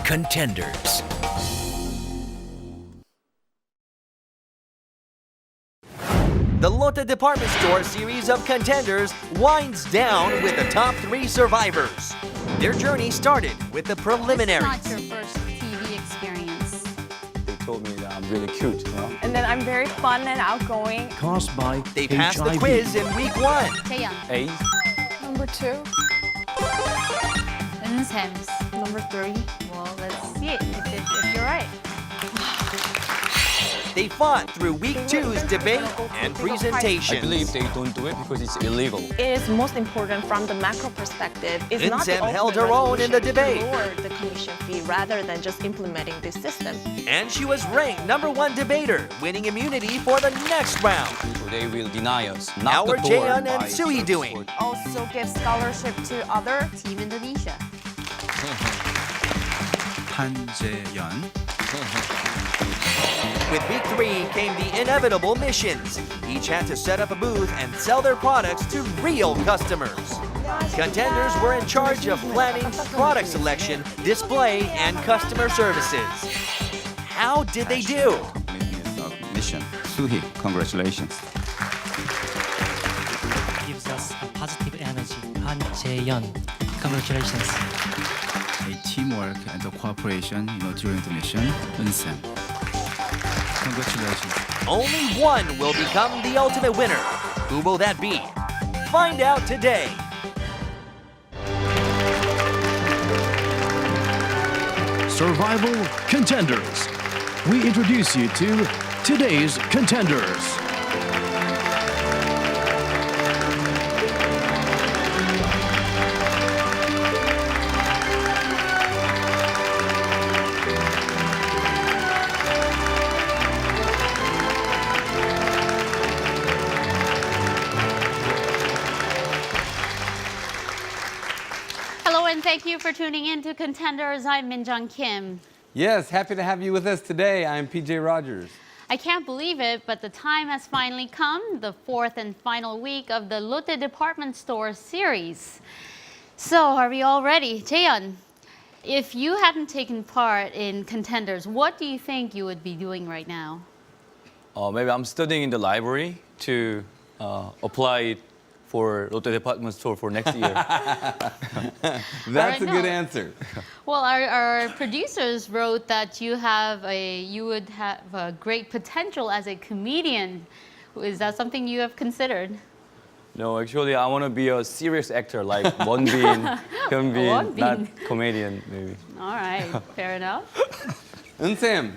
Contenders. The Lotte Department Store series of Contenders winds down with the top 3 survivors. Their journey started with the preliminaries. It's not your first TV experience. They told me that I'm really cute, you know? And then I'm very fun and outgoing. Caused by They passed the quiz in week 1. Taeyeon. A. Number 2. Eunseem. Number 3. Well, let's see it if you're right. They fought through week 2's debate and presentations. I believe they don't do it because it's illegal. It is most important from the macro perspective. It's not the Eunseem held ultimate her own in the resolution debate. to lower the commission fee rather than just implementing this system. And she was ranked #1 debater, winning immunity for the next round. So they will deny us. How Knock are the door Jaehyun and by Suhee search doing? for- Also give scholarship to other. Team Indonesia. 한재연. With week 3 came the inevitable missions. Each had to set up a booth and sell their products to real customers. Contenders were in charge of planning, product selection, display, and customer services. How did they do? mission. Suhee, congratulations. gives us a positive energy. 한재연, congratulations. A teamwork and the cooperation, during the mission. Eunseem. Congratulations. Only one will become the ultimate winner. Who will that be? Find out today. Survival Contenders. We introduce you to today's contenders. Hello and thank you for tuning in to Contenders. I'm Minjung Kim. Yes, happy to have you with us today. I'm PJ Rogers. I can't believe it, but the time has finally come, the 4th and final week of the Lotte Department Store series. So, are we all ready? Jaehyun, if you hadn't taken part in Contenders, what do you think you would be doing right now? Maybe I'm studying in the library to apply for Lotte Department Store for next year. That's I a good know. answer. Well, our producers wrote that you would have a great potential as a comedian. Is that something you have considered? No, actually, I want to be a serious actor like Wonbin, Hyunbin, Wonbin. not comedian, maybe. All right, fair enough. Eunseem,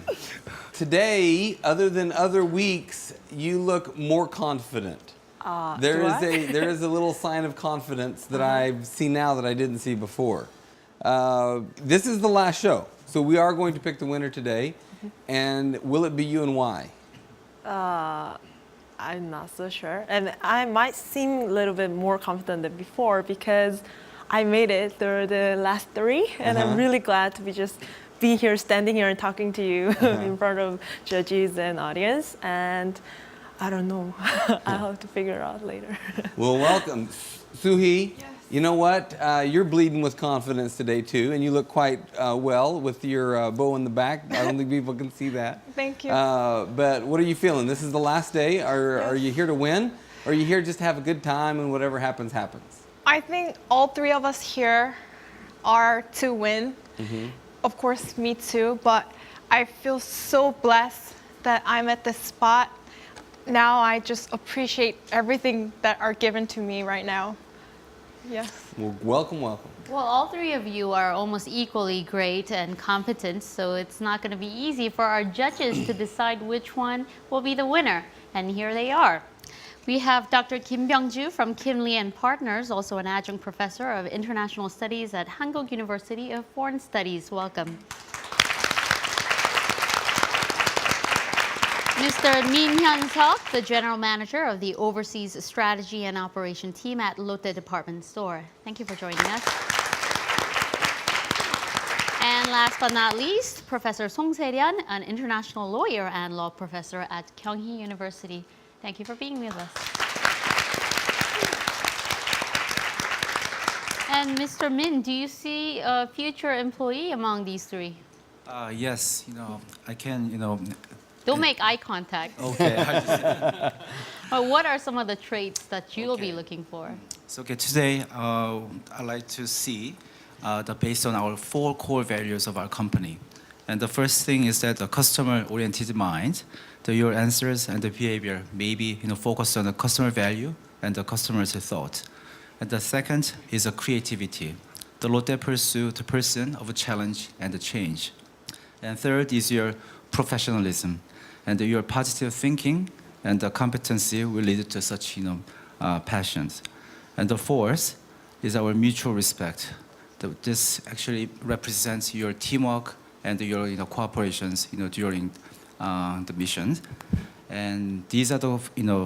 today, other than other weeks, you look more confident. There is a little sign of confidence that I've seen now that I didn't see before. This is the last show, so we are going to pick the winner today. And will it be you and why? I'm not so sure. And I might seem a little bit more confident than before because I made it through the last 3. And I'm really glad to be here, standing here and talking to you in front of judges and audience. And I don't know. I'll have to figure it out later. Well, welcome. Suhee, you know what? You're bleeding with confidence today, too, and you look quite well with your bow in the back. I don't think people can see that. Thank you. But what are you feeling? This is the last day. Are you here to win? Or are you here just to have a good time and whatever happens, happens? I think all 3 of us here are to win. Of course, me too, but I feel so blessed that I'm at this spot. Now I just appreciate everything that are given to me right now. Yes. Well, welcome, welcome. Well, all 3 of you are almost equally great and competent, so it's not going to be easy for our judges to decide which one will be the winner. And here they are. We have Dr. Kim Byung-ju from Kim Lee & Partners, also an adjunct professor of international studies at Hankuk University of Foreign Studies. Welcome. Mr. Min Hyun-seok, the General Manager of the Overseas Strategy and Operation Team at Lotte Department Store. Thank you for joining us. And last but not least, Professor Song Se-ryan, an international lawyer and law professor at Kyunghee University. Thank you for being with us. And Mr. Min, do you see a future employee among these three? Yes, I can, Don't make eye contact. Okay. But what are some of the traits that you'll be looking for? So today, I'd like to see based on our 4 core values of our company. And the first thing is that the customer-oriented mind, your answers and the behavior may be focused on the customer value and the customer's thought. And the second is a creativity. The Lotte pursue the person of a challenge and the change. And third is your professionalism. And your positive thinking and the competency will lead to such passions. And the fourth is our mutual respect. This actually represents your teamwork and your cooperations during the mission. And these are the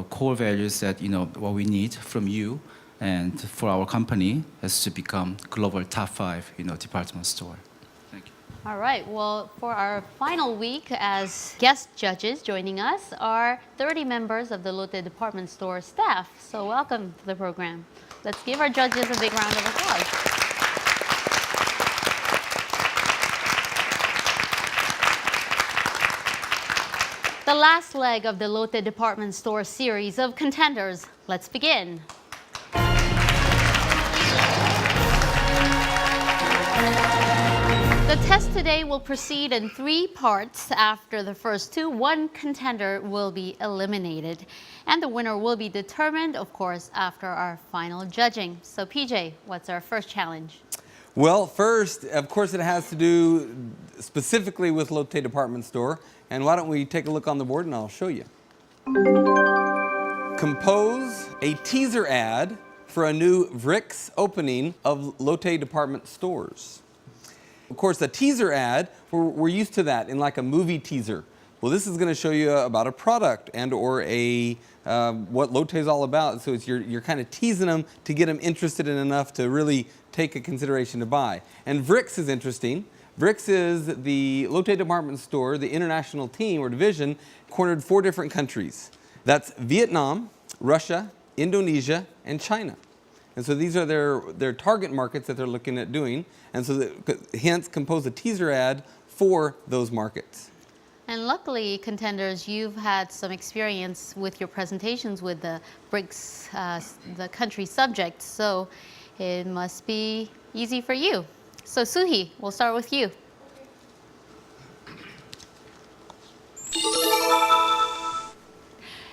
core values that what we need from you and for our company is to become global top 5 department store. Thank you. All right, well, for our final week as guest judges joining us are 30 members of the Lotte Department Store staff. So welcome to the program. Let's give our judges a big round of applause. The last leg of the Lotte Department Store series of contenders. Let's begin. The test today will proceed in 3 parts. After the first 2, 1 contender will be eliminated. And the winner will be determined, of course, after our final judging. So PJ, what's our first challenge? Well, first, of course, it has to do specifically with Lotte Department Store. And why don't we take a look on the board and I'll show you. Compose a teaser ad for a new VRIC's's opening of Lotte Department Stores. Of course, a teaser ad, we're used to that in like a movie teaser. Well, this is going to show you about a product and or what Lotte is all about. So you're kind of teasing them to get them interested in enough to really take a consideration to buy. And VRIC's's is interesting. VRIC's's is the Lotte Department Store, the international team or division, cornered 4 different countries. That's Vietnam, Russia, Indonesia, and China. And so these are their target markets that they're looking at doing. And so hence compose a teaser ad for those markets. And luckily, contenders, you've had some experience with your presentations with the BRICS, the country subjects, so it must be easy for you. So Suhee, we'll start with you.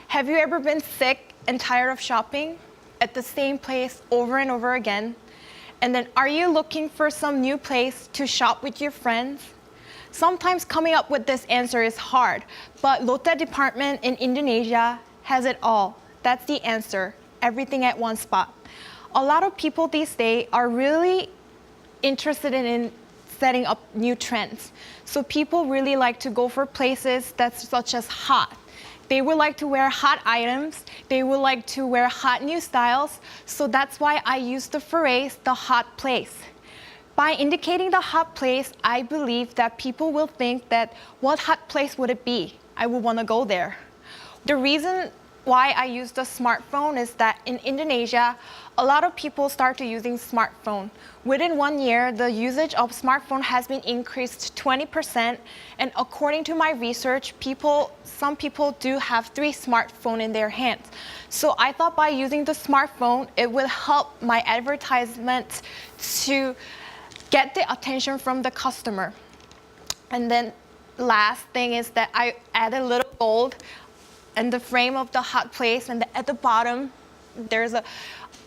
Have you ever been sick and tired of shopping at the same place over and over again? And then are you looking for some new place to shop with your friends? Sometimes coming up with this answer is hard, but Lotte Department in Indonesia has it all. That's the answer, everything at one spot. A lot of people these days are really interested in setting up new trends. So people really like to go for places that's such as hot. They would like to wear hot items. They would like to wear hot new styles. So that's why I use the phrase, the hot place. By indicating the hot place, I believe that people will think that what hot place would it be? I would want to go there. The reason why I use the smartphone is that in Indonesia, a lot of people started using smartphone. Within 1 year, the usage of smartphone has been increased 20%. And according to my research, some people do have 3 smartphones in their hands. So I thought by using the smartphone, it will help my advertisement to get the attention from the customer. And then last thing is that I add a little gold in the frame of the hot place, and at the bottom, there's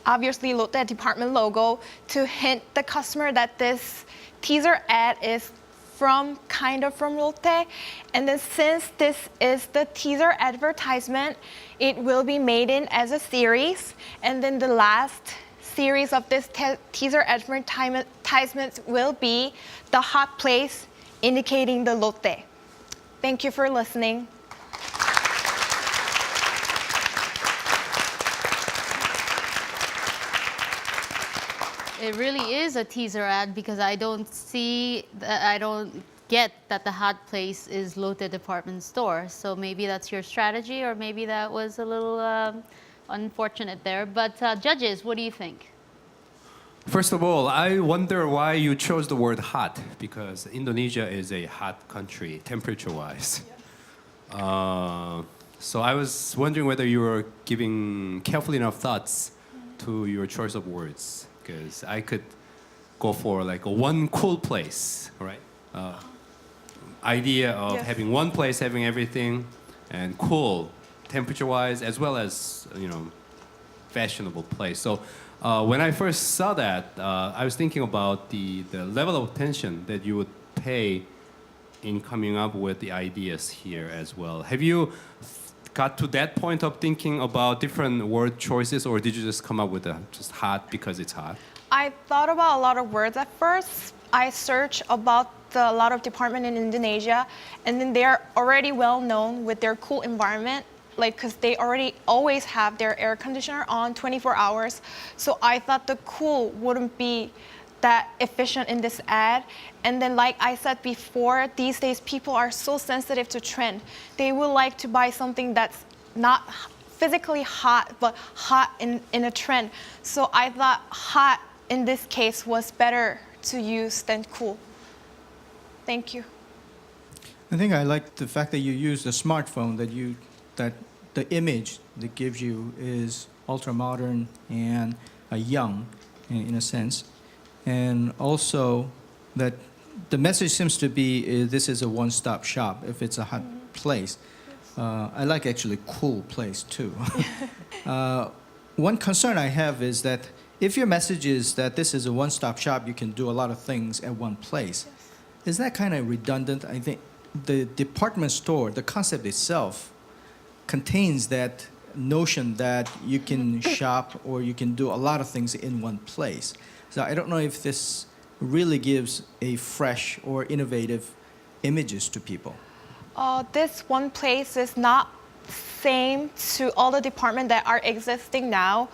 obviously Lotte Department logo to hint the customer that this teaser ad is from Lotte. And then since this is the teaser advertisement, it will be made in as a series. And then the last series of this teaser advertisement will be the hot place indicating the Lotte. Thank you for listening. it really is a teaser ad because I don't get that the hot place is Lotte department store. So maybe that's your strategy, or maybe that was a little unfortunate there. But judges, what do you think? First of all, I wonder why you chose the word hot, because Indonesia is a hot country, temperature-wise. So I was wondering whether you were giving careful enough thoughts to your choice of words, because I could go for like a one cool place, right? Idea of having one place having everything, and cool, temperature-wise, as well as fashionable place. So when I first saw that, I was thinking about the level of attention that you would pay in coming up with the ideas here as well. Have you got to that point of thinking about different word choices, or did you just come up with just hot because it's hot? I thought about a lot of words at first. I searched about a lot of departments in Indonesia, and then they're already well known with their cool environment, like because they already always have their air conditioner on 24 hours. So I thought the cool wouldn't be that efficient in this ad. And then like I said before, these days people are so sensitive to trend. They would like to buy something that's not physically hot, but hot in a trend. So I thought hot in this case was better to use than cool. Thank you. I think I like the fact that you use the smartphone, that the image that gives you is ultra modern and young in a sense. And also that the message seems to be this is a one-stop shop if it's a hot place. I like actually cool place too. One concern I have is that if your message is that this is a one-stop shop, you can do a lot of things at one place. Is that kind of redundant? I think the department store, the concept itself, contains that notion that you can shop or you can do a lot of things in one place. So I don't know if this really gives a fresh or innovative images to people. This one place is not same to all the departments that are existing now.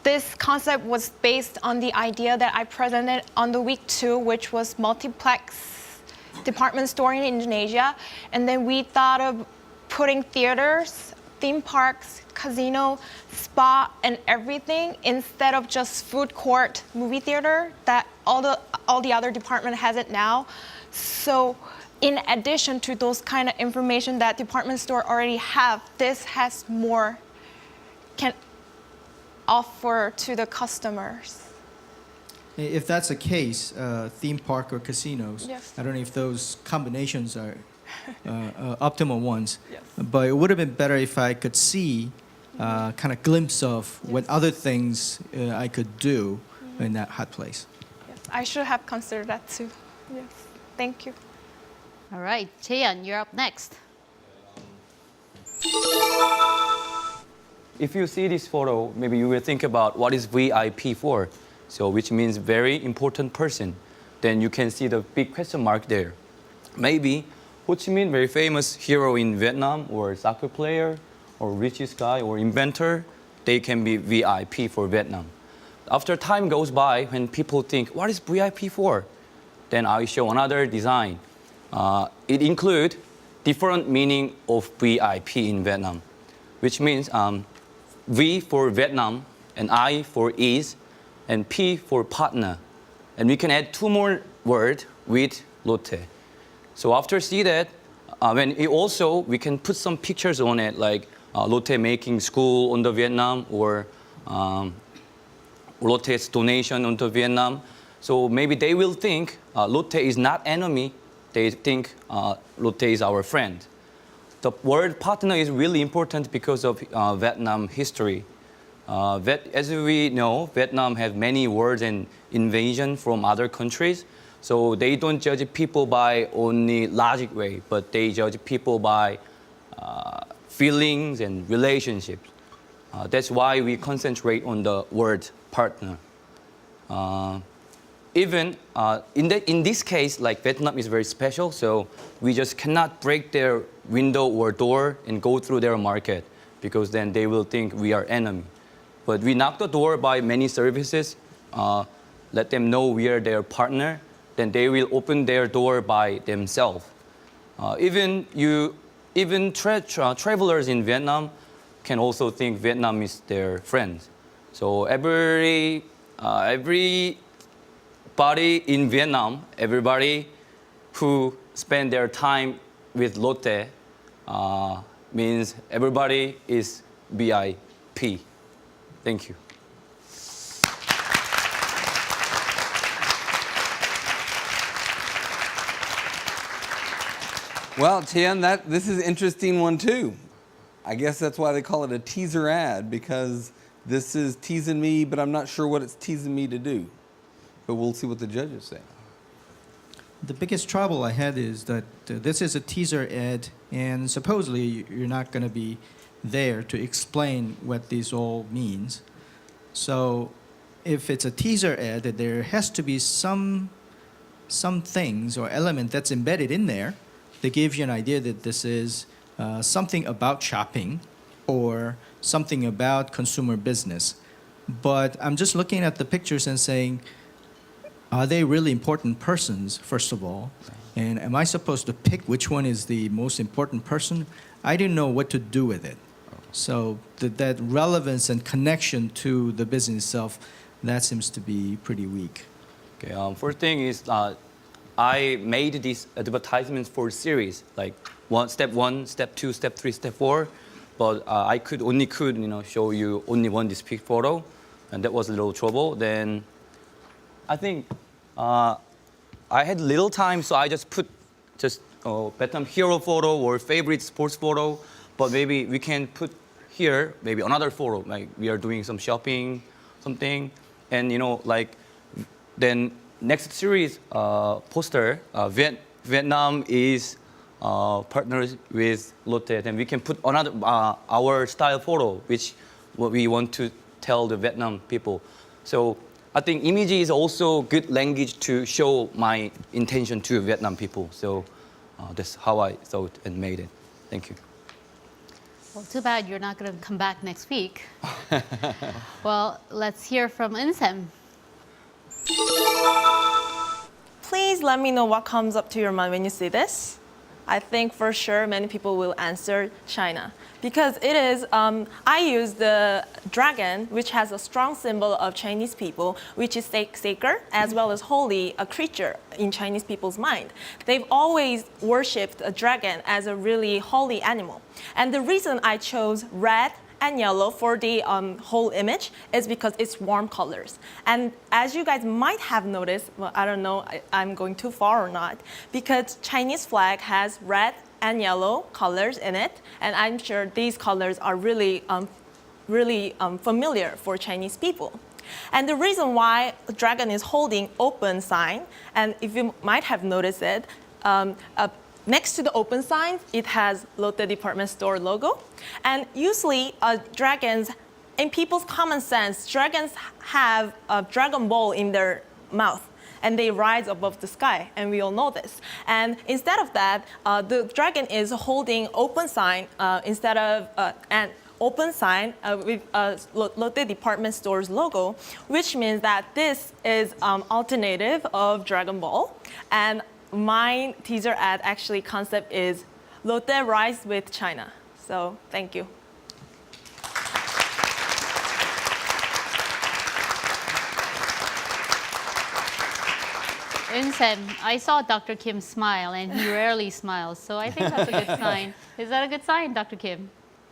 This concept was based on the idea that I presented on the week 2, which was multiplex department store in Indonesia. And then we thought of putting theaters, theme parks, casino, spa, and everything instead of just food court, movie theater that all the other department has it now. So in addition to those kind of information that department store already have, this has more can offer to the customers. If that's the case, theme park or casinos, Yes. I don't know if those combinations are optimal ones. Yes. But it would have been better if I could see kind of glimpse of what other things I could do in that hot place. Yes, I should have considered that too. Yes, thank you. All right, Jaeyeon, you're up next. If you see this photo, maybe you will think about what is VIP for, so which means very important person. Then you can see the big question mark there. Maybe Ho Chi Minh, very famous hero in Vietnam, or soccer player, or richest guy, or inventor, they can be VIP for Vietnam. After time goes by, when people think, what is VIP for? Then I show another design. It includes different meaning of VIP in Vietnam, which means V for Vietnam, and I for is, and P for partner. And we can add 2 more words with Lotte. So after see that, we can put some pictures on it, like Lotte making school on the Vietnam, or Lotte's donation onto Vietnam. So maybe they will think Lotte is not enemy. They think Lotte is our friend. The word partner is really important because of Vietnam history. As we know, Vietnam has many wars and invasion from other countries. So they don't judge people by only logic way, but they judge people by feelings and relationships. That's why we concentrate on the word partner. Even in this case, like Vietnam is very special, so we just cannot break their window or door and go through their market, because then they will think we are enemy. But we knock the door by many services. let them know we are their partner, then they will open their door by themselves. Even travelers in Vietnam can also think Vietnam is their friend. So everybody in Vietnam, everybody who spend their time with Lotte means everybody is VIP. Thank you. Well, Tian, this is an interesting one too. I guess that's why they call it a teaser ad, because this is teasing me, but I'm not sure what it's teasing me to do. But we'll see what the judges say. The biggest trouble I had is that this is a teaser ad, and supposedly you're not going to be there to explain what this all means. So if it's a teaser ad, there has to be some things or element that's embedded in there that gives you an idea that this is something about shopping or something about consumer business. But I'm just looking at the pictures and saying, are they really important persons, first of all? And am I supposed to pick which one is the most important person? I didn't know what to do with it. So that relevance and connection to the business itself, that seems to be pretty weak. Okay, first thing is I made these advertisements for series, like step 1, step 2, step 3, step 4. But I could show you only one display photo, and that was a little trouble. Then I think I had little time, so I just put Vietnam hero photo or favorite sports photo. But maybe we can put here maybe another photo, like we are doing some shopping, something, and then next series poster, Vietnam is partners with Lotte, then we can put another our style photo, which what we want to tell the Vietnam people. So I think image is also good language to show my intention to Vietnam people. So that's how I thought and made it. Thank you. Well, too bad you're not going to come back next week. Well, let's hear from Insem. Please let me know what comes up to your mind when you see this. I think for sure many people will answer China, because it is, I use the dragon, which has a strong symbol of Chinese people, which is sacred as well as holy, a creature in Chinese people's mind. They've always worshipped a dragon as a really holy animal. And the reason I chose red and yellow for the whole image is because it's warm colors. And as you guys might have noticed, well, I don't know, I'm going too far or not, because Chinese flag has red and yellow colors in it, and I'm sure these colors are really familiar for Chinese people. And the reason why the dragon is holding open sign, and if you might have noticed it, next to the open sign, it has Lotte department store logo. And usually, dragons, in people's common sense, dragons have a dragon ball in their mouth, and they rise above the sky, and we all know this. And instead of that, the dragon is holding open sign instead of an open sign with Lotte department store's logo, which means that this is alternative of Dragon Ball. And my teaser ad actually concept is Lotte Rise with China. So thank you. Insem, I saw Dr. Kim smile, and he rarely smiles, so I think that's a good sign. Is that a good sign, Dr. Kim?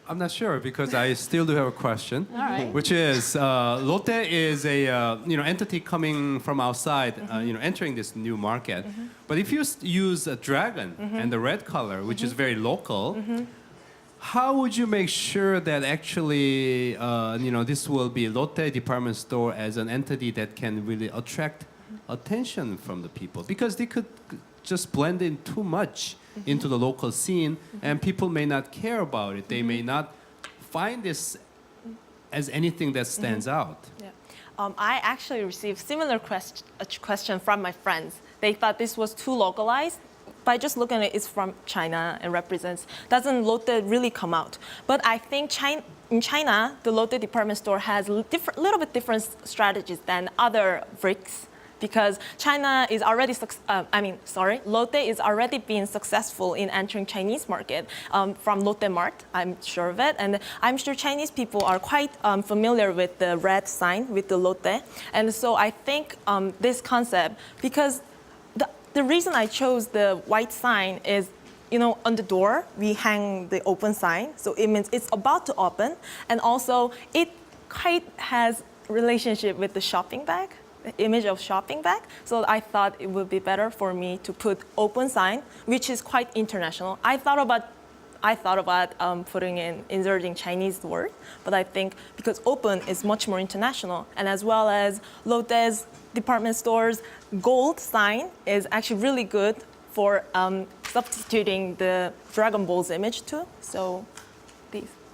I'm not sure, because I still do have a question, All right. which is Lotte is a entity coming from outside, entering this new market. But if you use a dragon and the red color, which is very local, how would you make sure that actually this will be Lotte department store as an entity that can really attract attention from the people? Because they could just blend in too much into the local scene, and people may not care about it. They may not find this as anything that stands out. Yeah. I actually received similar question from my friends. They thought this was too localized, by just looking at it, it's from China and represents, doesn't Lotte really come out. But I think in China, the Lotte department store has little bit different strategies than other BRICS, because China is already, Lotte is already being successful in entering Chinese market from Lotte Mart, I'm sure of it. And I'm sure Chinese people are quite familiar with the red sign, with the Lotte. And so I think this concept, because the reason I chose the white sign is, on the door, we hang the open sign. So it means it's about to open. And also, it quite has relationship with the shopping bag, the image of shopping bag. So I thought it would be better for me to put open sign, which is quite international. I thought about inserting Chinese word, but I think because open is much more international, and as well as Lotte's department stores gold sign is actually really good for substituting the Dragon Ball's image too. So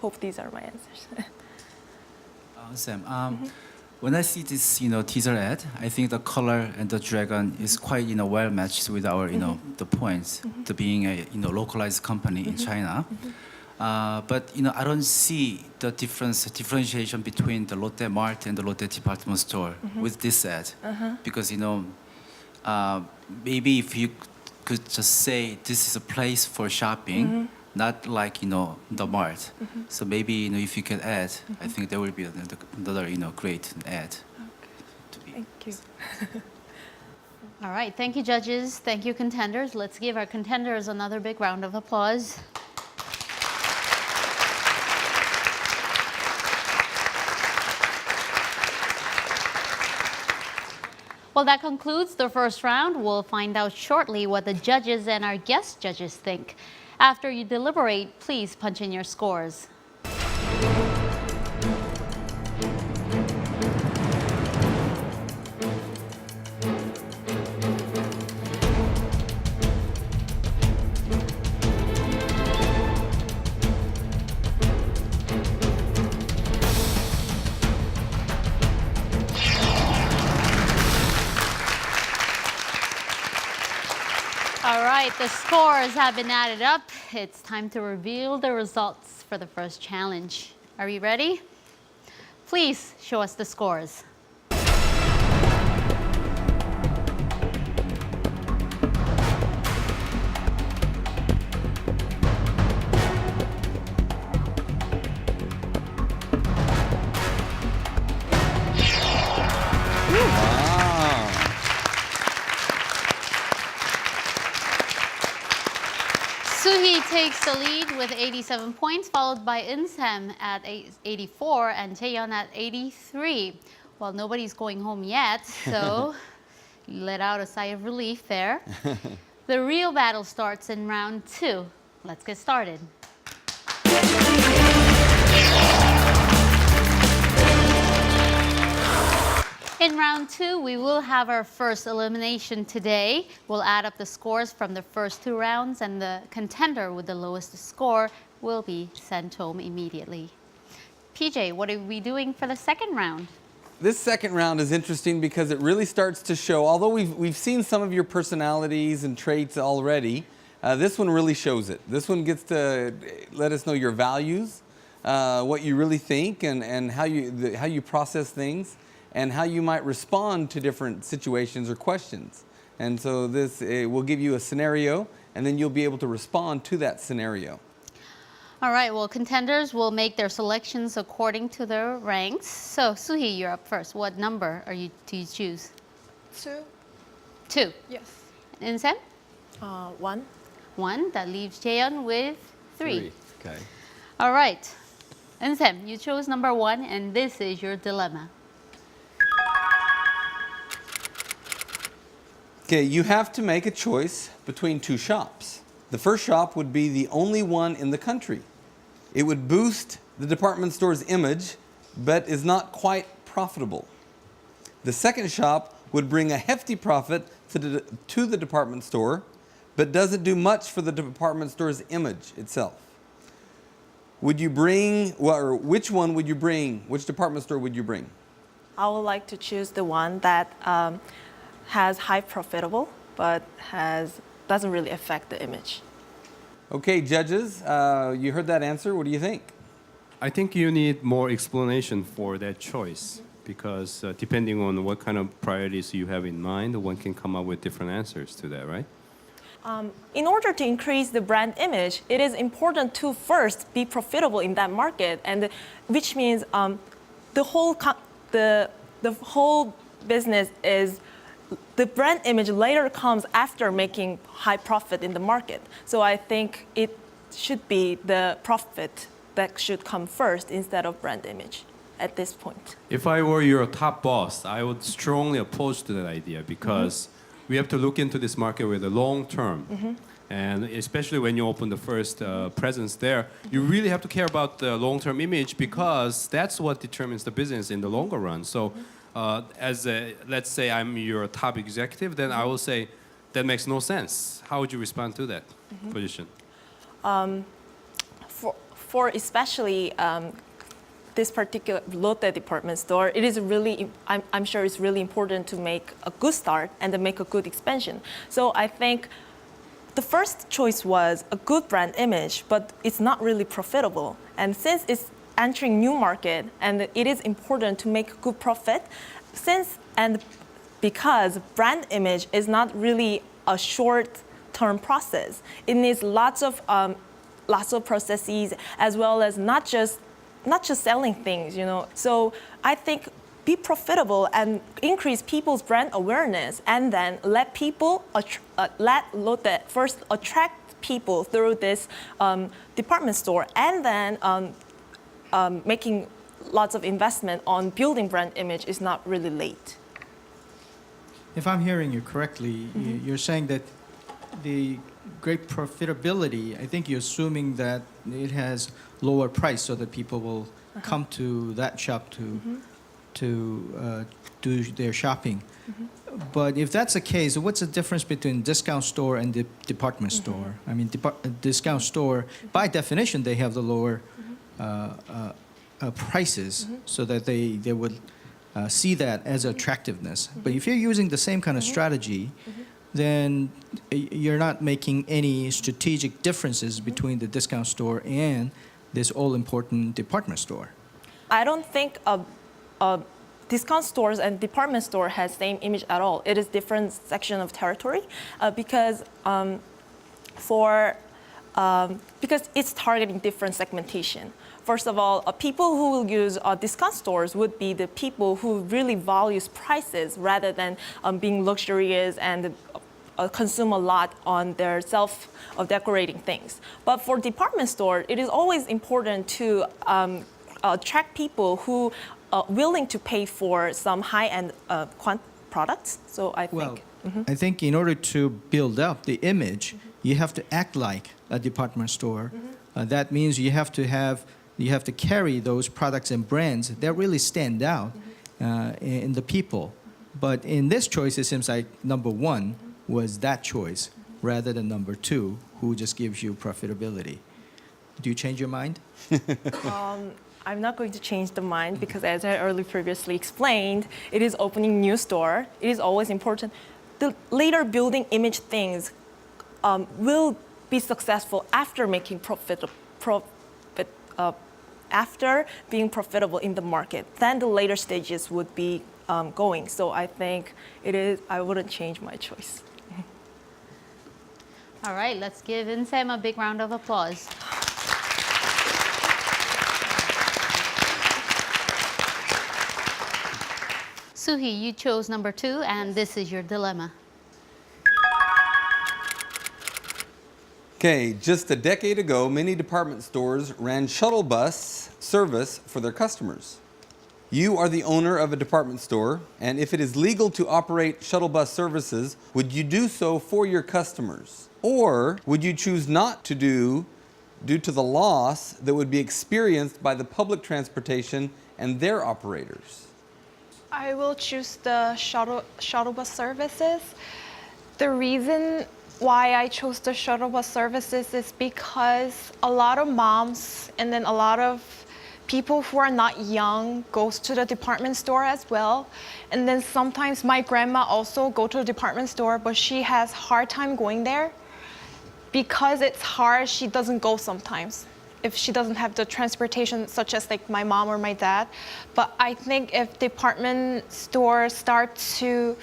hope these are my answers. Sam, when I see this, teaser ad, I think the color and the dragon is quite, well matched with our, the points to being a, localized company in China. But, I don't see the differentiation between the Lotte Mart and the Lotte department store with this ad, because, maybe if you could just say this is a place for shopping, not like the mart. So maybe if you can add, I think there will be another great ad. Thank you. All right, thank you, judges. Thank you, contenders. Let's give our contenders another big round of applause. Well, that concludes the first round. We'll find out shortly what the judges and our guest judges think. After you deliberate, please punch in your scores. All right, the scores have been added up. It's time to reveal the results for the first challenge. Are you ready? Please show us the scores. Suhee takes the lead with 87 points, followed by Insam at 84 and Jaeyeon at 83. Well, nobody's going home yet, so you let out a sigh of relief there. The real battle starts in round 2. Let's get started. In round 2, we will have our first elimination today. We'll add up the scores from the first 2 rounds, and the contender with the lowest score will be sent home immediately. PJ, what are we doing for the second round? This second round is interesting because it really starts to show, although we've seen some of your personalities and traits already, this one really shows it. This one gets to let us know your values, what you really think, and how you process things, and how you might respond to different situations or questions. And so this will give you a scenario, and then you'll be able to respond to that scenario. All right, well, contenders will make their selections according to their ranks. So, Suhee, you're up first. What number do you choose? 2. 2. Yes. Insam? 1. 1. That leaves Jaeyeon with 3. Okay. All right. Insam, you chose number 1, and this is your dilemma. Okay, you have to make a choice between 2 shops. The first shop would be the only one in the country. It would boost the department store's image, but is not quite profitable. The second shop would bring a hefty profit to the department store, but doesn't do much for the department store's image itself. Would you bring, or which one would you bring? Which department store would you bring? I would like to choose the one that has high profitable, but has doesn't really affect the image. Okay, judges, you heard that answer. What do you think? I think you need more explanation for that choice because depending on what kind of priorities you have in mind, one can come up with different answers to that, right? In order to increase the brand image, it is important to first be profitable in that market, and which means the whole business is the brand image later comes after making high profit in the market. So I think it should be the profit that should come first instead of brand image at this point. If I were your top boss, I would strongly oppose to that idea because we have to look into this market with the long term. And especially when you open the first presence there, you really have to care about the long-term image because that's what determines the business in the longer run. So let's say I'm your top executive, then I will say that makes no sense. How would you respond to that position? For especially this particular Lotte department store, it is really, I'm sure it's really important to make a good start and to make a good expansion. So I think the first choice was a good brand image, but it's not really profitable. And since it's entering new market and it is important to make good profit, because brand image is not really a short-term process. It needs lots of processes as well as not just selling things, you know. So I think be profitable and increase people's brand awareness, and then let Lotte first attract people through this department store, and then making lots of investment on building brand image is not really late. If I'm hearing you correctly, you're saying that the great profitability, I think you're assuming that it has lower price so that people will come to that shop to do their shopping. But if that's the case, what's the difference between discount store and the department store? I mean, discount store, by definition, they have the lower prices so that they would see that as attractiveness. But if you're using the same kind of strategy, then you're not making any strategic differences between the discount store and this all-important department store. I don't think discount stores and department store has same image at all. It is different section of territory because it's targeting different segmentation. First of all, people who will use discount stores would be the people who really values prices rather than being luxurious and consume a lot on their self of decorating things. But for department store, it is always important to attract people who are willing to pay for some high-end products. So I think. I think in order to build up the image, you have to act like a department store. That means you have to carry those products and brands that really stand out in the people. But in this choice, it seems like number one was that choice rather than number two, who just gives you profitability. Do you change your mind? I'm not going to change the mind because, as I previously explained, it is opening new store. It is always important. The later building image things will be successful after making after being profitable in the market. Then the later stages would be going. So I think I wouldn't change my choice. All right, let's give Insem a big round of applause. Suhee, you chose number 2, and this is your dilemma. Okay, just a decade ago, many department stores ran shuttle bus service for their customers. You are the owner of a department store, and if it is legal to operate shuttle bus services, would you do so for your customers? Or would you choose not to due to the loss that would be experienced by the public transportation and their operators? I will choose the shuttle bus services. The reason why I chose the shuttle bus services is because a lot of moms and then a lot of people who are not young goes to the department store as well. And then sometimes my grandma also go to the department store, but she has hard time going there. Because it's hard, she doesn't go sometimes if she doesn't have the transportation, such as like my mom or my dad. But I think if department stores start to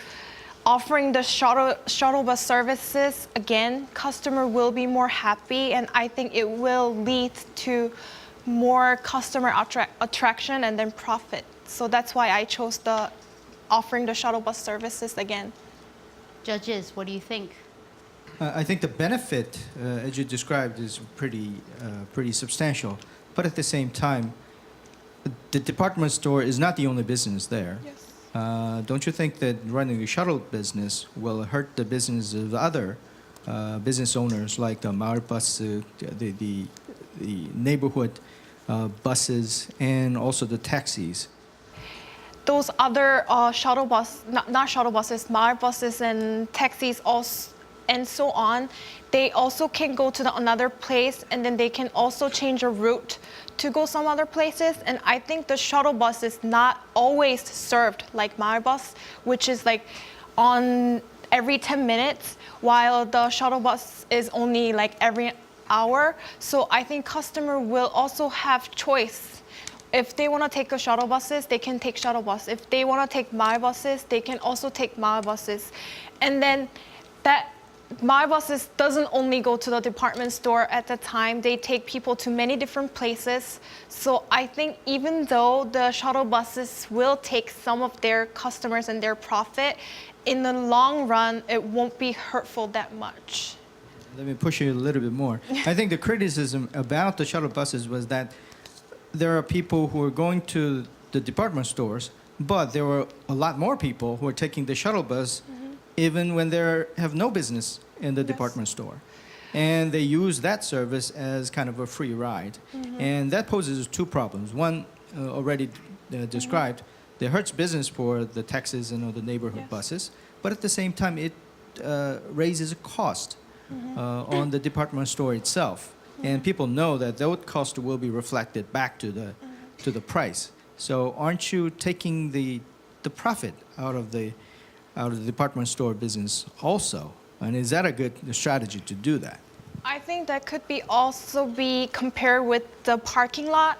offering the shuttle bus services again, customer will be more happy, and I think it will lead to more customer attraction and then profit. So that's why I chose the offering the shuttle bus services again. Judges, what do you think? I think the benefit, as you described, is pretty substantial. But at the same time, the department store is not the only business there. Yes. Don't you think that running a shuttle business will hurt the business of other business owners, like the 마을 bus, the neighborhood buses, and also the taxis? Those other shuttle bus, not shuttle buses, 마을 buses and taxis also, and so on, they also can go to another place, and then they can also change a route to go some other places. And I think the shuttle bus is not always served like 마을 bus, which is like on every 10 minutes, while the shuttle bus is only like every hour. So I think customer will also have choice. If they want to take the shuttle buses, they can take shuttle bus. If they want to take 마을 buses, they can also take 마을 buses. And then that 마을 buses doesn't only go to the department store at the time. They take people to many different places. So I think even though the shuttle buses will take some of their customers and their profit, in the long run, it won't be hurtful that much. Let me push you a little bit more. I think the criticism about the shuttle buses was that there are people who are going to the department stores, but there were a lot more people who are taking the shuttle bus even when they have no business in the department store. And they use that service as kind of a free ride. And that poses two problems. One, already described, it hurts business for the taxis and the neighborhood buses, but at the same time, it raises a cost on the department store itself. And people know that those costs will be reflected back to the price. So aren't you taking the profit out of the department store business also? And is that a good strategy to do that? I think that could be also be compared with the parking lot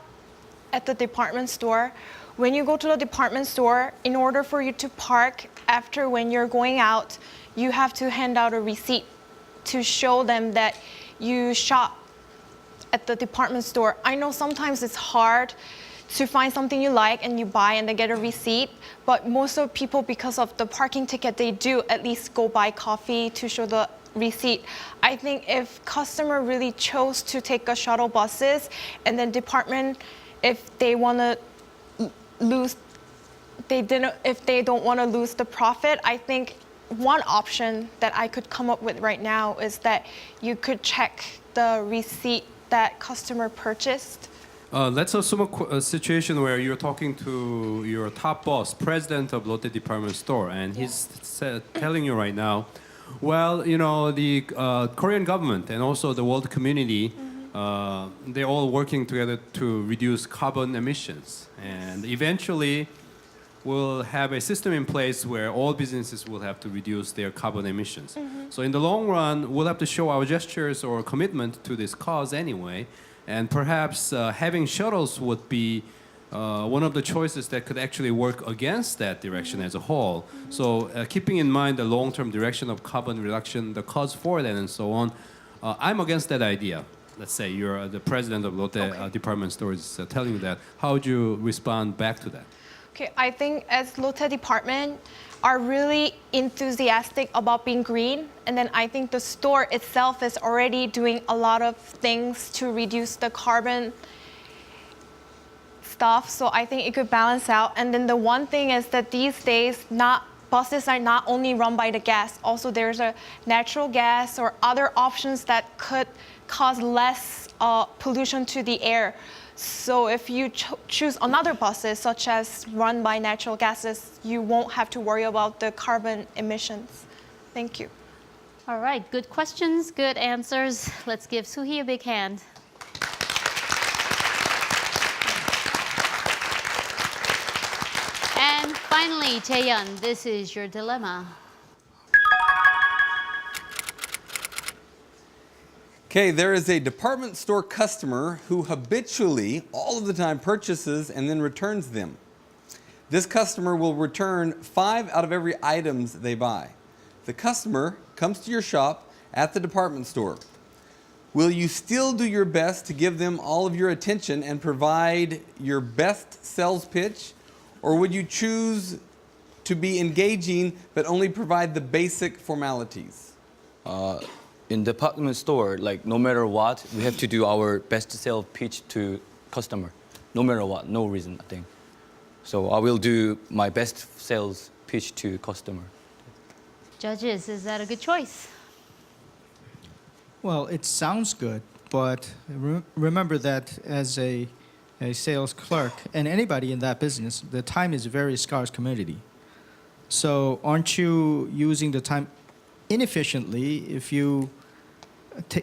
at the department store. When you go to the department store, in order for you to park after when you're going out, you have to hand out a receipt to show them that you shop at the department store. I know sometimes it's hard to find something you like and you buy and then get a receipt, but most of people, because of the parking ticket, they do at least go buy coffee to show the receipt. I think if customer really chose to take a shuttle buses and then department, if they want to lose, if they don't want to lose the profit, I think one option that I could come up with right now is that you could check the receipt that customer purchased. Let's assume a situation where you're talking to your top boss, president of Lotte Department Store, and he's telling you right now, well, you know, the Korean government and also the world community, they're all working together to reduce carbon emissions. And eventually, we'll have a system in place where all businesses will have to reduce their carbon emissions. So in the long run, we'll have to show our gestures or commitment to this cause anyway. And perhaps having shuttles would be one of the choices that could actually work against that direction as a whole. So keeping in mind the long-term direction of carbon reduction, the cause for that and so on, I'm against that idea. Let's say you're the president of Lotte Department Stores telling you that. How would you respond back to that? Okay, I think as Lotte Department are really enthusiastic about being green, and then I think the store itself is already doing a lot of things to reduce the carbon stuff, so I think it could balance out. And then the one thing is that these days, buses are not only run by the gas, also there's a natural gas or other options that could cause less pollution to the air. So if you choose another buses, such as run by natural gases, you won't have to worry about the carbon emissions. Thank you. All right, good questions, good answers. Let's give Suhee a big hand. Finally, Jae-yeon, this is your dilemma. Okay, there is a department store customer who habitually, all of the time, purchases and then returns them. This customer will return 5 out of every items they buy. The customer comes to your shop at the department store. Will you still do your best to give them all of your attention and provide your best sales pitch? Or would you choose to be engaging but only provide the basic formalities? In department store, like no matter what, we have to do our best sales pitch to customer. No matter what, no reason, I think. So I will do my best sales pitch to customer. Judges, is that a good choice? Well, it sounds good, but remember that as a sales clerk and anybody in that business, the time is a very scarce commodity. So aren't you using the time inefficiently if you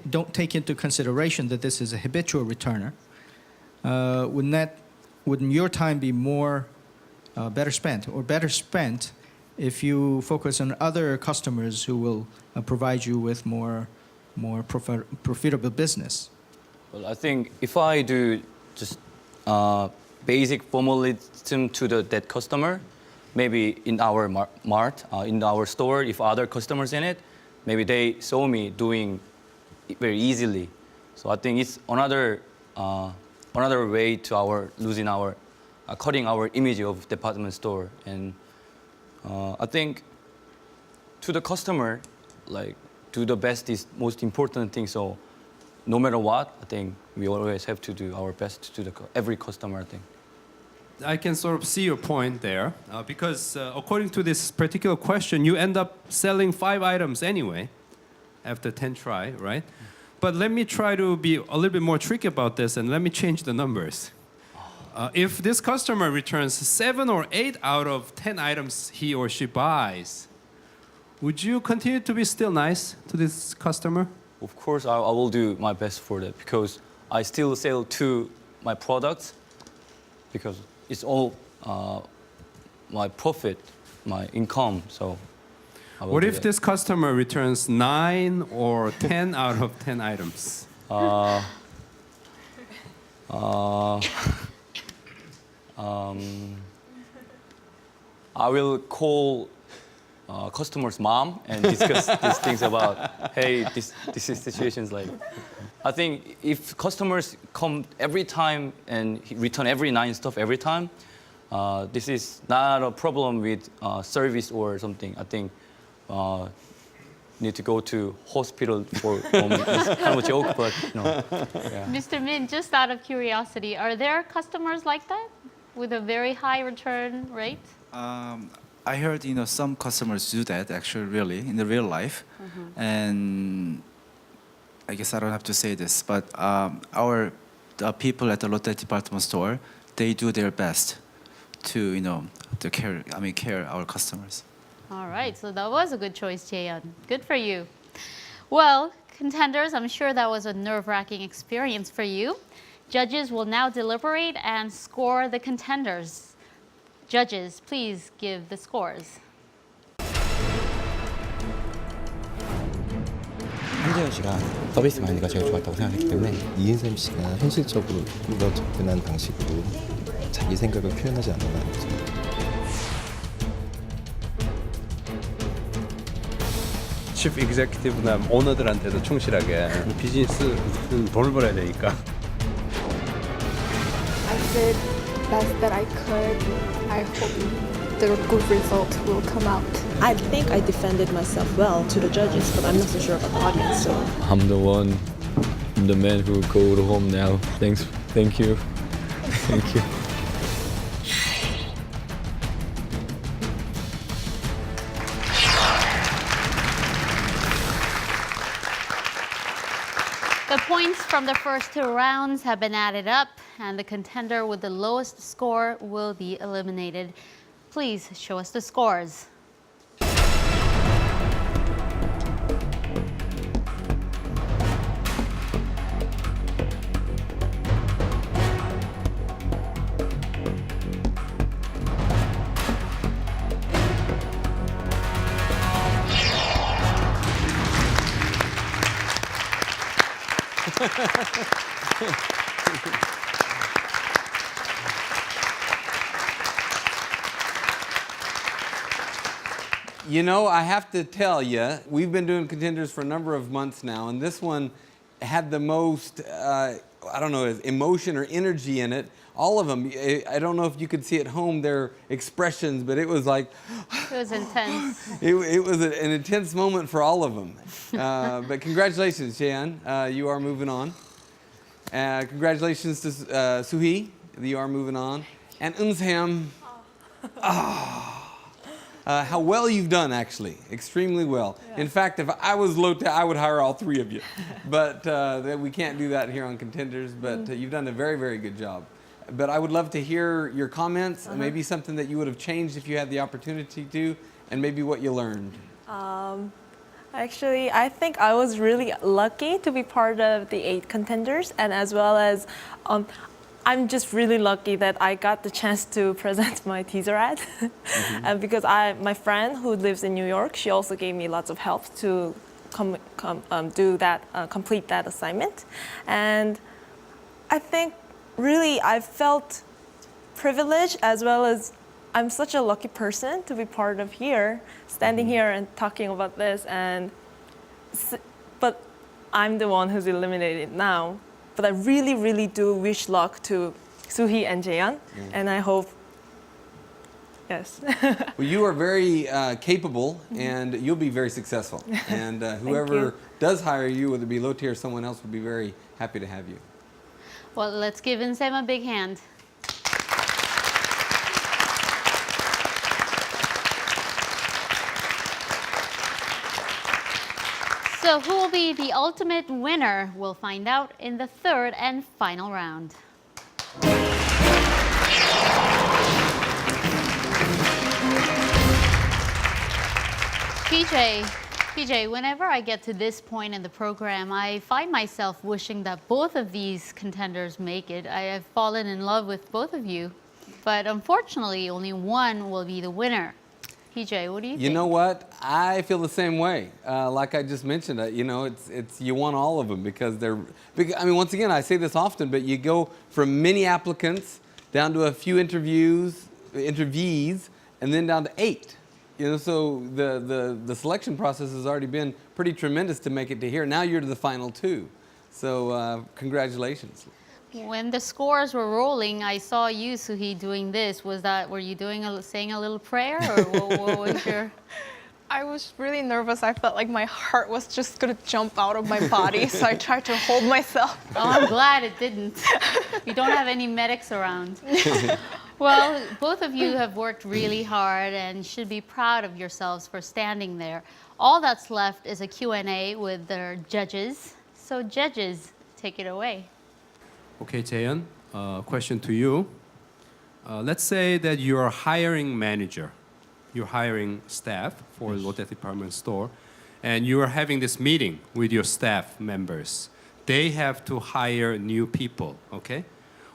don't take into consideration that this is a habitual returner? Wouldn't your time be more better spent if you focus on other customers who will provide you with more profitable business? Well, I think if I do just basic formalism to that customer, maybe in our mart, in our store, if other customers in it, maybe they saw me doing it very easily. So I think it's another way to our cutting our image of department store. And I think to the customer, like do the best is most important thing. So no matter what, I think we always have to do our best to every customer, I think. I can sort of see your point there because according to this particular question, you end up selling 5 items anyway after 10 try, right? But let me try to be a little bit more tricky about this and let me change the numbers. If this customer returns 7 or 8 out of 10 items he or she buys, would you continue to be still nice to this customer? Of course, I will do my best for that because I still sell to my products because it's all my profit, my income. So, what if this customer returns 9 or 10 out of 10 items? I will call customer's mom and discuss these things about, hey, this is situations like. I think if customers come every time and return every 9 stuff every time, this is not a problem with service or something. I think need to go to hospital for a moment. It's kind of a joke, but no. Yeah. Mr. Min, just out of curiosity, are there customers like that with a very high return rate? I heard some customers do that actually really in the real life, and I guess I don't have to say this, but the people at the Lotte department store, they do their best to care our customers. All right, so that was a good choice, Jae-yeon. Good for you. Well, contenders, I'm sure that was a nerve-wracking experience for you. Judges will now deliberate and score the contenders. Judges, please give the scores. 한재현 씨가 서비스 마인드가 제일 좋았다고 생각했기 때문에 이은샘 씨가 현실적으로 좀 더 접근한 방식으로 자기 생각을 표현하지 않는다는 거죠. 치프 executive나 오너들한테도 충실하게 비즈니스는 돈을 벌어야 되니까. I did best that I could. I hope the good result will come out. I think I defended myself well to the judges, but I'm not so sure about the audience. So I'm the man who go to home now. Thank you. Thank you. The points from the first 2 rounds have been added up, and the contender with the lowest score will be eliminated. Please show us the scores. You know, I have to tell you, we've been doing Contenders for a number of months now, and this one had the most, I don't know, emotion or energy in it. All of them. I don't know if you could see at home their expressions, but it was like... It was intense. It was an intense moment for all of them. But congratulations, Jaehyun. You are moving on. Congratulations to Suhee. You are moving on. And Eun-sam. How well you've done, actually. Extremely well. Yeah. In fact, if I was Lotte, I would hire all three of you. But we can't do that here on Contenders. But you've done a very, very good job. But I would love to hear your comments, maybe something that you would have changed if you had the opportunity to, and maybe what you learned. Actually, I think I was really lucky to be part of the 8 contenders, and as well as I'm just really lucky that I got the chance to present my teaser ad. And because my friend who lives in New York, she also gave me lots of help to complete that assignment. And I think really I felt privileged, as well as I'm such a lucky person to be part of here, standing here and talking about this. But I'm the one who's eliminated now. But I really, really do wish luck to Suhee and Jaehyun, and I hope, yes. Well, you are very capable, and you'll be very successful. And whoever does hire you, whether it be Lotte or someone else, will be very happy to have you. Well, let's give Eun-sam a big hand. So who will be the ultimate winner? We'll find out in the 3rd and final round. PJ, whenever I get to this point in the program, I find myself wishing that both of these contenders make it. I have fallen in love with both of you, but unfortunately, only one will be the winner. PJ, what do you think? You know what? I feel the same way. Like I just mentioned, you know, it's you want all of them because they're. I mean, once again, I say this often, but you go from many applicants down to a few interviewees, and then down to 8. You know, so the selection process has already been pretty tremendous to make it to here. Now you're to the final 2. So congratulations. When the scores were rolling, I saw you, Suhee, doing this. Were you saying a little prayer, or what was your? I was really nervous. I felt like my heart was just gonna jump out of my body, so I tried to hold myself. Oh, I'm glad it didn't. We don't have any medics around. Well, both of you have worked really hard and should be proud of yourselves for standing there. All that's left is a Q&A with their judges. So judges, take it away. Okay, Jaehyun, question to you. Let's say that you're a hiring manager. You're hiring staff for Lotte Department Store, and you are having this meeting with your staff members. They have to hire new people, okay?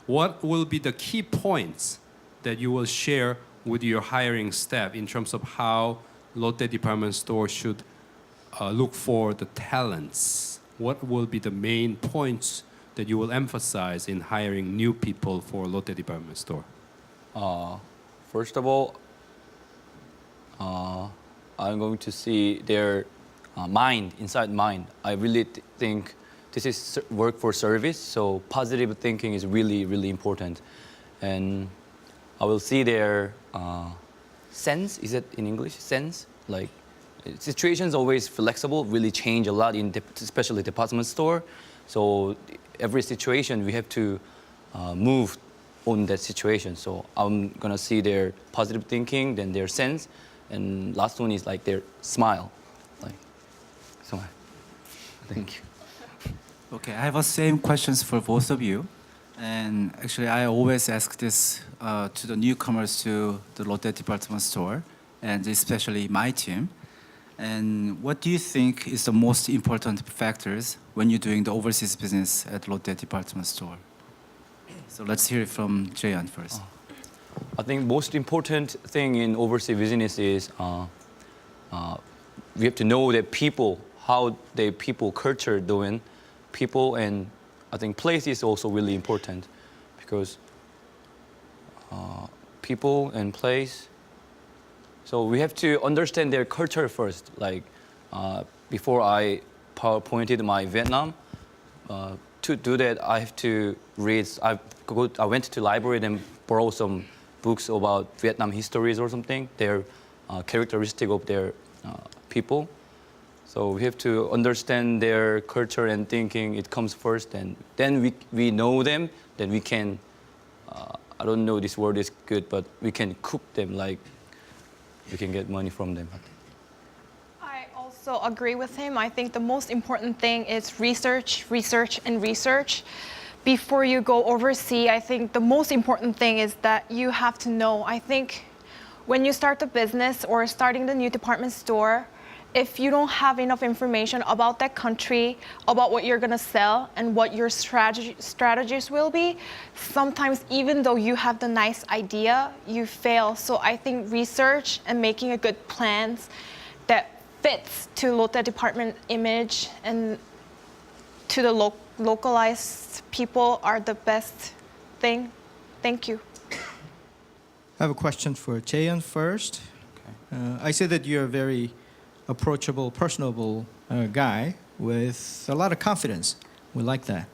What will be the key points that you will share with your hiring staff in terms of how Lotte Department Store should look for the talents? What will be the main points that you will emphasize in hiring new people for Lotte Department Store? First of all, I'm going to see their inside mind. I really think this is work for service, so positive thinking is really, really important. And I will see their sense, is it in English? Sense? Like, situations always flexible, really change a lot, especially department store. So every situation, we have to move on that situation. So I'm gonna see their positive thinking, then their sense, and last one is like their smile. Like, smile. Thank you. Okay, I have the same questions for both of you. And actually, I always ask this to the newcomers to the Lotte Department Store, and especially my team. And what do you think is the most important factors when you're doing the overseas business at Lotte Department Store? So let's hear it from Jaehyun first. I think most important thing in overseas business is we have to know that people, how the people culture doing, people and I think place is also really important because people and place. So we have to understand their culture first. Like before I PowerPointed my Vietnam, to do that I have to read. I went to library and borrow some books about Vietnam histories or something. Their characteristic of their people. So we have to understand their culture and thinking. It comes first, and then we know them. Then we can. I don't know this word is good, but we can cook them like we can get money from them. I also agree with him. I think the most important thing is research, research, and research. Before you go overseas, I think the most important thing is that you have to know. I think when you start the business or starting the new department store, if you don't have enough information about that country, about what you're gonna sell and what your strategies will be, sometimes even though you have the nice idea, you fail. So I think research and making a good plans that fits to Lotte department image and to the localized people are the best thing. Thank you. I have a question for Jaehyun first. I see that you're a very approachable, personable guy with a lot of confidence. We like that.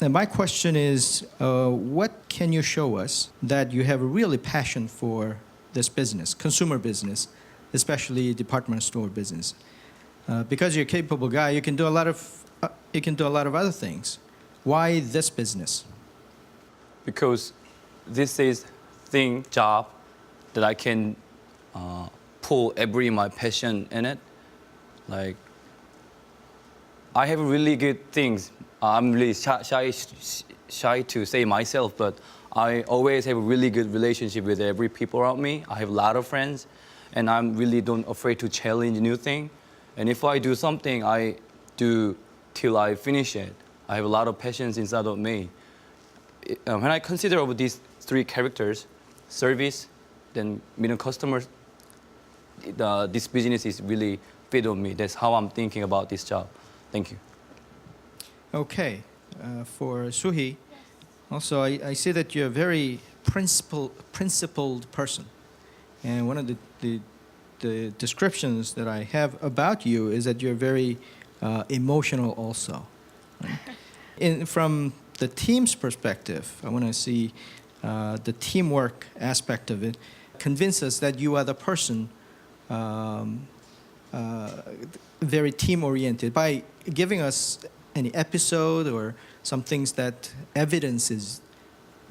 And my question is, what can you show us that you have a really passion for this business, consumer business, especially department store business? Because you're a capable guy, you can do a lot of other things. Why this business? Because this is job that I can pull every my passion in it. Like I have really good things. I'm really shy to say myself, but I always have a really good relationship with every people around me. I have a lot of friends, and I'm really don't afraid to challenge new thing. And if I do something, I do till I finish it. I have a lot of passions inside of me. When I consider over these three characters, service, then meeting customers, this business is really fit on me. That's how I'm thinking about this job. Thank you. Okay, for Suhi, also I see that you're a very principled person, and one of the descriptions that I have about you is that you're very emotional also. Right? From the team's perspective, I want to see the teamwork aspect of it. Convince us that you are the person very team-oriented by giving us any episode or some things that evidences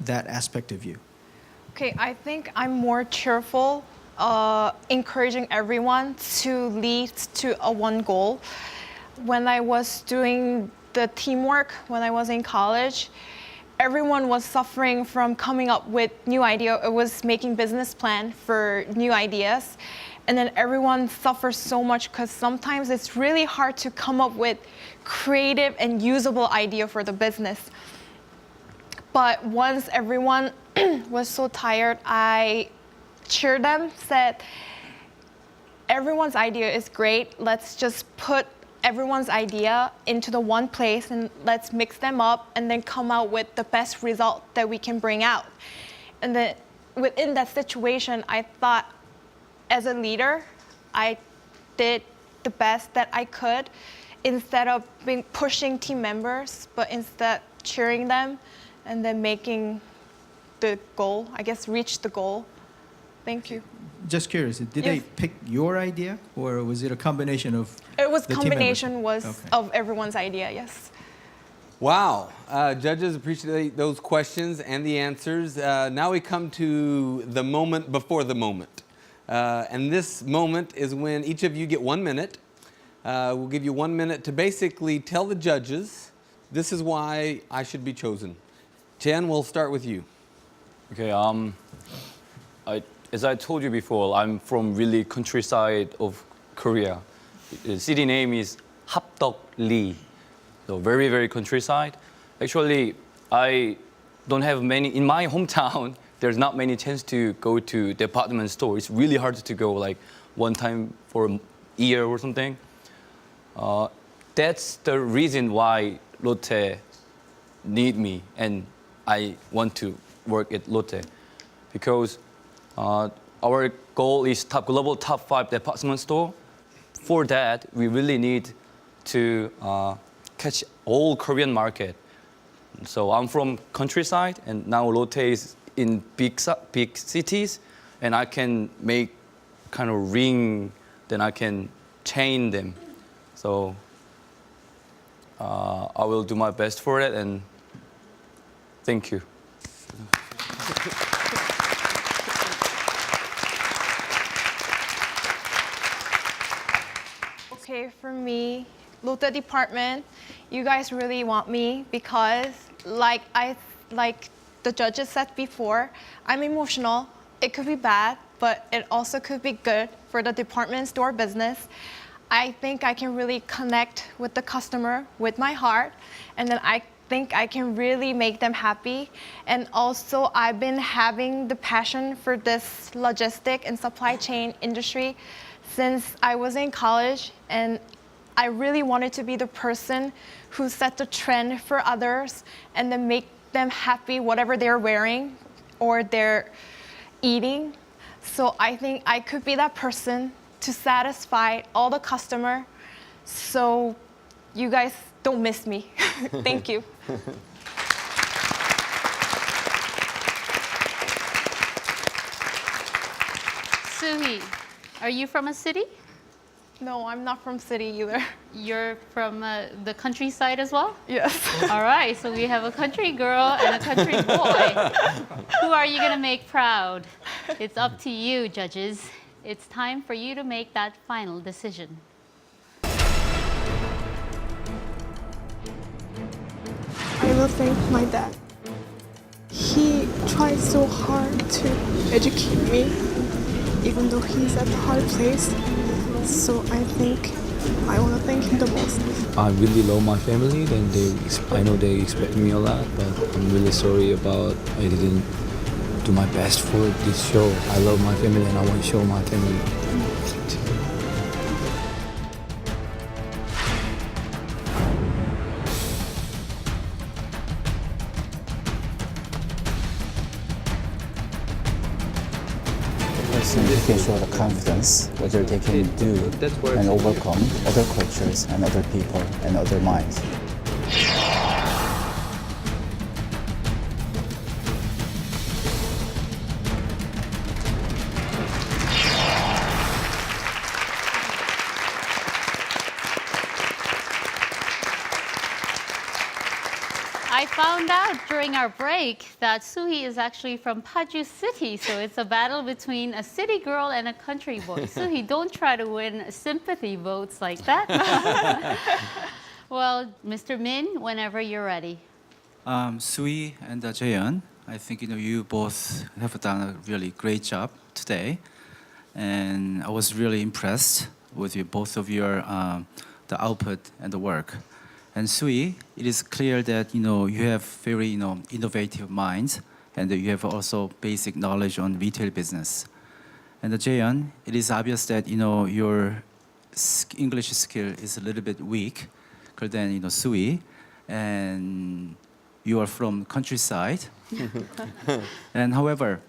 that aspect of you. Okay, I think I'm more cheerful, encouraging everyone to lead to one goal. When I was doing the teamwork, when I was in college, everyone was suffering from coming up with new idea. It was making business plan for new ideas. And then everyone suffers so much because sometimes it's really hard to come up with creative and usable idea for the business. But once everyone was so tired, I cheered them, said, everyone's idea is great. Let's just put everyone's idea into the one place and let's mix them up and then come out with the best result that we can bring out. And then within that situation, I thought, as a leader, I did the best that I could instead of pushing team members, but instead cheering them and then making the goal, I guess, reach the goal. Thank you. Just curious, did they pick your idea or was it a combination of It was the combination team was okay. of everyone's idea, yes. Wow. Judges appreciate those questions and the answers. Now we come to the moment before the moment. And this moment is when each of you get 1 minute. We'll give you 1 minute to basically tell the judges, this is why I should be chosen. Jen, we'll start with you. Okay. As I told you before, I'm from really countryside of Korea. The city name is Hapdeok-ri. So very, very countryside. Actually, I don't have many, in my hometown, there's not many chance to go to department store. It's really hard to go like one time for a year or something. that's the reason why Lotte need me and I want to work at Lotte, because our goal is global top 5 department store. For that, we really need to catch all Korean market. So I'm from countryside, and now Lotte is in big cities, and I can make kind of ring, then I can chain them. So I will do my best for it, and thank you. Okay, for me, Lotte department, you guys really want me because like the judges said before, I'm emotional. It could be bad, but it also could be good for the department store business. I think I can really connect with the customer with my heart, and then I think I can really make them happy. And also, I've been having the passion for this logistic and supply chain industry since I was in college, and I really wanted to be the person who set the trend for others and then make them happy whatever they're wearing or they're eating. So I think I could be that person to satisfy all the customer, so you guys don't miss me. Thank you. Suhi, are you from a city? No, I'm not from city either. You're from the countryside as well? Yes. All right, so we have a country girl and a country boy. Who are you going to make proud? It's up to you, judges. It's time for you to make that final decision. I will thank my dad. He tried so hard to educate me, even though he's at a hard place. So I think I want to thank him the most. I really love my family, and I know they expect me a lot, but I'm really sorry about I didn't do my best for this show. I love my family and I want to show my family. person who can show the confidence, whether they can do and overcome other cultures and other people and other minds. I found out during our break that Suhi is actually from Paju City, so it's a battle between a city girl and a country boy. Suhi, don't try to win sympathy votes like that. Well, Mr. Min, whenever you're ready. Sui and Jaeyeon, I think you both have done a really great job today, and I was really impressed with both of your the output and the work. And Sui, it is clear that you have very innovative minds, and you have also basic knowledge on retail business. And Jaeyeon, it is obvious that your English skill is a little bit weak than Sui, and you are from countryside. And however,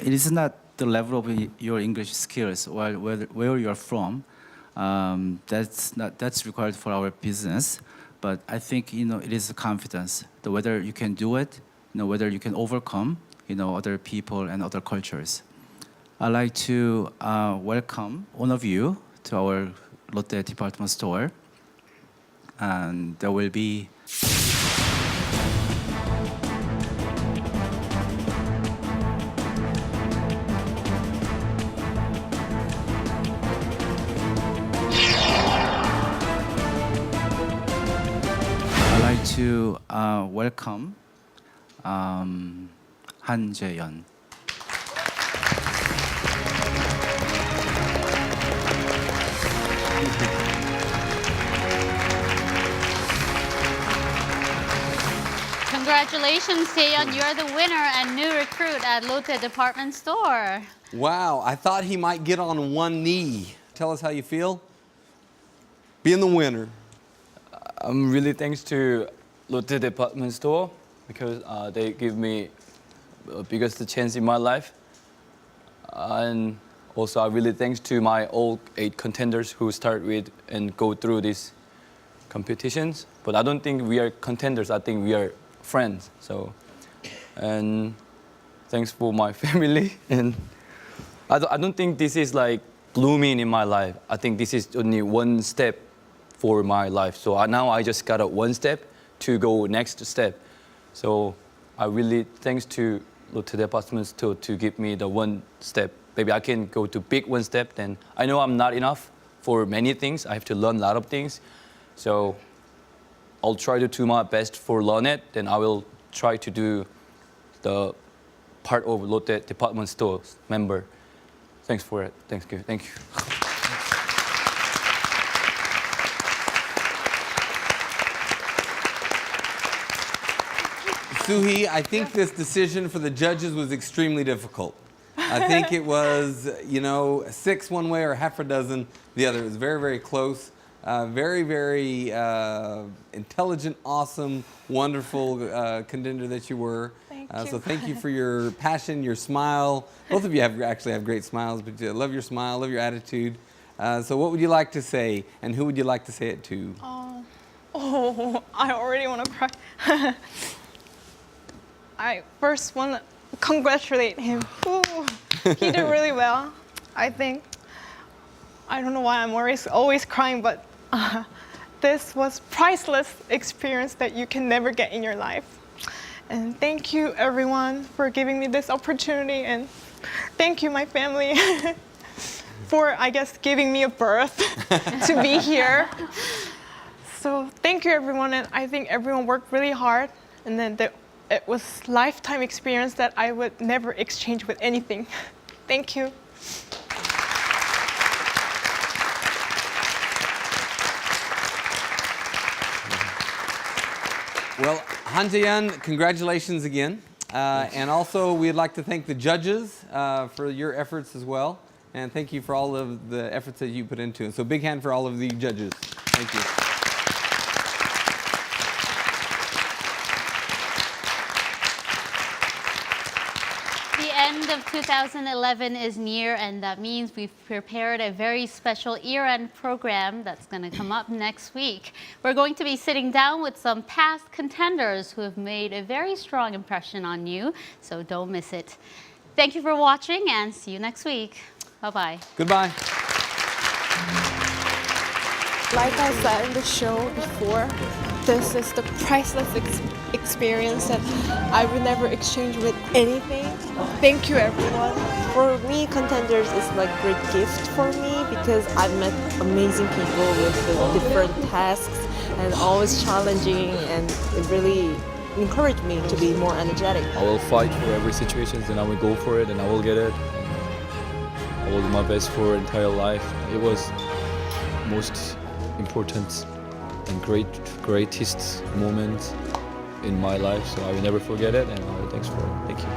it is not the level of your English skills or where you are from. That's required for our business. But I think it is confidence, whether you can do it, whether you can overcome other people and other cultures. I'd like to welcome one of you to our Lotte department store, and there will be to welcome Han Jaeyeon. Congratulations, Jaeyeon. You're the winner and new recruit at Lotte Department Store. Wow, I thought he might get on one knee. Tell us how you feel. Being the winner. I'm really thanks to Lotte Department Store because they give me the biggest chance in my life. And also I really thanks to my all 8 contenders who start with and go through these competitions. But I don't think we are contenders, I think we are friends. So, and thanks for my family. And I don't think this is like blooming in my life. I think this is only one step for my life. So now I just got a one step to go next step. So I really thanks to Lotte Department Store to give me the one step. Maybe I can go to big one step. Then I know I'm not enough for many things. I have to learn a lot of things. So I'll try to do my best for learn it. Then I will try to do the part of Lotte Department Store member. Thanks for it. Thank you. Thank you. Soo-hee, I think this decision for the judges was extremely difficult. I think it was, 6 one way or half a dozen the other. It was very, very close. Very, very intelligent, awesome, wonderful contender that you were. Thank you. So thank you for your passion, your smile. Both of you actually have great smiles, but I love your smile, love your attitude. So what would you like to say, and who would you like to say it to? I already want to cry. I first want to congratulate him. Ooh, he did really well, I think. I don't know why I'm always crying, but this was priceless experience that you can never get in your life. And thank you everyone for giving me this opportunity, and thank you my family for, I guess, giving me a birth to be here. So thank you everyone, and I think everyone worked really hard, and then it was lifetime experience that I would never exchange with anything. Thank you. Well, Han Jae-yeon, congratulations again. And also, we'd like to thank the judges for your efforts as well. And thank you for all of the efforts that you put into it. So big hand for all of the judges. Thank you. The end of 2011 is near, and that means we've prepared a very special year-end program that's going to come up next week. We're going to be sitting down with some past contenders who have made a very strong impression on you, so don't miss it. Thank you for watching, and see you next week. Bye-bye. Goodbye. Like I said in the show before, this is the priceless experience that I would never exchange with anything. Thank you everyone. For me, Contenders is like a great gift for me because I've met amazing people with the different tasks and always challenging, and it really encouraged me to be more energetic. I will fight for every situation, and I will go for it, and I will get it. I will do my best for entire life. It was most important and greatest moment in my life, so I will never forget it, and thanks for it. Thank you.